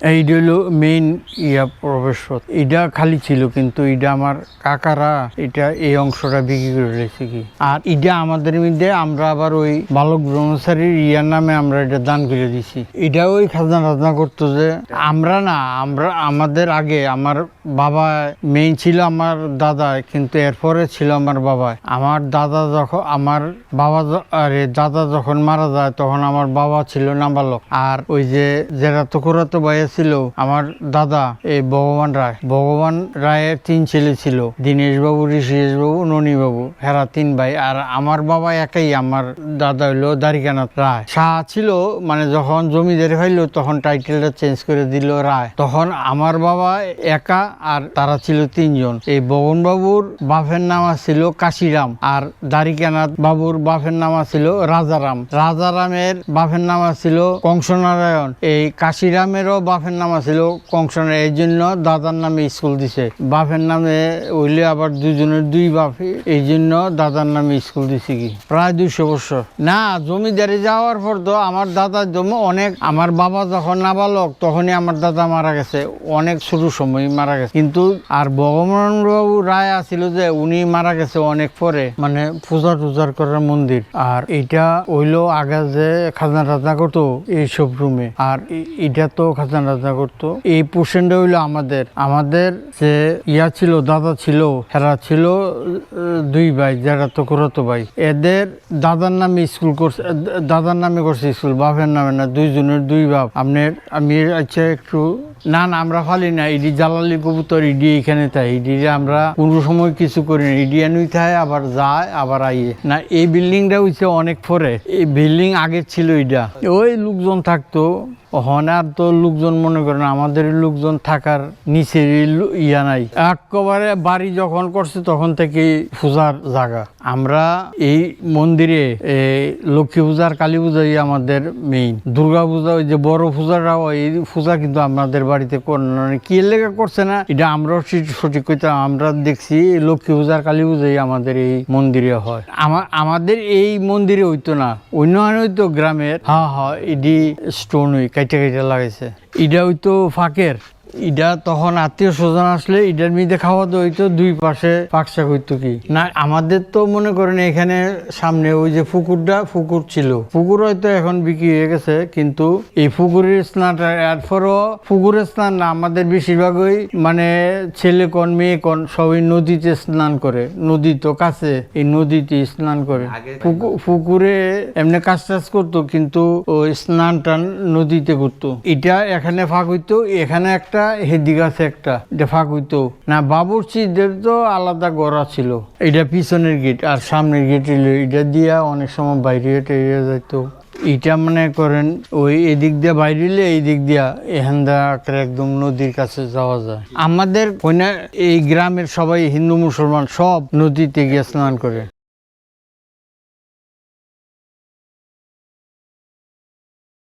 এইটা হলো মেইন প্রবেশ পথ। এটা খালি ছিল, কিন্তু এটা আমার কাকারা এটা এই অংশটা বিক্রি করে রয়েছে কি। আর এটা আমাদের মধ্যে আমরা আবার ওই বালক ব্রহ্মচারীর নামে আমরা এটা দান করে দিছি। এটা ওই খাজনা টাজনা করতো যে আমরা না, আমাদের আগে আমার বাবা মেইন ছিল, আমার দাদা, কিন্তু এরপরে ছিল আমার বাবা। আমার দাদা যখন দাদা যখন মারা যায় তখন আমার বাবা ছিল নাবালক। আর ওই যে যারা তো ভাইয়া ছিল আমার দাদা, এই ভগবান রায়ের 3 ছেলে ছিল, দীনেশ বাবু, ঋষিকেশ বাবু, ননী বাবু, হেরা 3 ভাই। আর আমার বাবা একাই, আমার দাদা হইলো দ্বারিকানাথ রায়। শাহ ছিল, মানে যখন জমিদারি হইলো তখন টাইটেলটা চেঞ্জ করে দিল রায়। তখন আমার বাবা একা, আর তারা ছিল 3 জন। এই ভগবান বাবুর বাপের নাম ছিল কাশিরাম, আর দ্বারিকানাথ বাবুর বাপের নাম ছিল রাজারামের বাপের নাম ছিল কংসনারায়ণ। এই কাশিরামেরও বাপের নাম ছিল কংসনারায়ণ। এই জন্য দাদার নামে স্কুল দিছে। বাপের নামে হইলে আবার দুজনের 2 বাপ, এই জন্য দাদার নামে স্কুল দিছে কি প্রায় 200 বছর। না, জমিদারি যাওয়ার পর তো আমার দাদার জন্য অনেক, আমার বাবা যখন নাবালক তখনই আমার দাদা মারা গেছে, অনেক ছোট সময় মারা গেছে। কিন্তু আর ভগবান বাবু রায় আছিল যে উনি মারা গেছে অনেক পরে, মানে পূজা টুজার করার মন্দির। আর এটা হইলো আগে যে খাজনা টাজনা করতো এইসব রুমে, আর এটা তো খাজনা টাজনা করতো। এই পোর্শনটা হইলো আমাদের যে ছিল, দাদা ছিল, এরা ছিল 2 ভাই, যারা তো ভাই। এদের দাদার নামে স্কুল করছে, দাদার নামে করছে স্কুল, বাপের নামে না, 2 জনের 2 বাপ। আমি আচ্ছা একটু না আমরা ফালি না, ইডি জালালি কবুতর, ইডি এখানে তাই, ইডি আমরা কোনো সময় কিছু করি না, ইডি এনুই থাকে আবার যায় আবার আইয়ে না। এই বিল্ডিংটা হইছে অনেক পরে, এই বিল্ডিং আগে ছিল, এটা ওই লোকজন থাকতো। আর তো লোকজন মনে করেন আমাদের লোকজন থাকার নিচে নাই, একেবারে বাড়ি যখন করছে তখন থেকে পূজার জায়গা। আমরা এই মন্দিরে লক্ষ্মী পূজার, কালী পূজাই আমাদের মেইন। দুর্গা পূজা, ওই যে বড় পূজাটা, এই পূজা কিন্তু আমাদের বাড়িতে কি লেগে করছে না, এটা আমরাও সঠিক কইতে আমরা দেখছি। লক্ষ্মী পূজার, কালী পূজাই আমাদের এই মন্দিরে হয়। আমাদের এই মন্দিরে হইতো না, অন্য হইতো গ্রামের। এডি স্টোন কাইটা লাগাইছে। এটা হইতো ফাঁকের, ইটা তখন আত্মীয় স্বজন আসলে ইটার মধ্যে খাওয়া দাওয়া হইতো, 2 পাশে পাকশাক হইতো কি না। আমাদের তো মনে করেন এখানে সামনে ওই যে পুকুর ছিল, পুকুর হয়তো এখন বিক্রি হয়ে গেছে, কিন্তু এই পুকুরের স্নানটা এরপরও পুকুরের স্নান না, আমাদের বেশিরভাগই মানে ছেলে কন মেয়ে কন সবাই নদীতে স্নান করে। নদী তো কাছে, এই নদীতে স্নান করে। পুকুরে এমনি কাজ টাজ করতো, কিন্তু ওই স্নান টান নদীতে করতো। এটা এখানে ফাঁক হইতো, এখানে একটা, হেদিক আছে একটা, এটা ফাঁক হইতো না। বাবুর্চিদের তো আলাদা গড়া ছিল। এটা পিছনের গেট, আর সামনের গেট এটা দিয়া অনেক সময় বাইরে যাইতো। এটা মনে করেন ওই এদিক দিয়ে বাইরে, এই দিক দিয়া এখান একদম নদীর কাছে যাওয়া যায়। আমাদের এই গ্রামের সবাই হিন্দু মুসলমান সব নদীতে গিয়ে স্নান করে।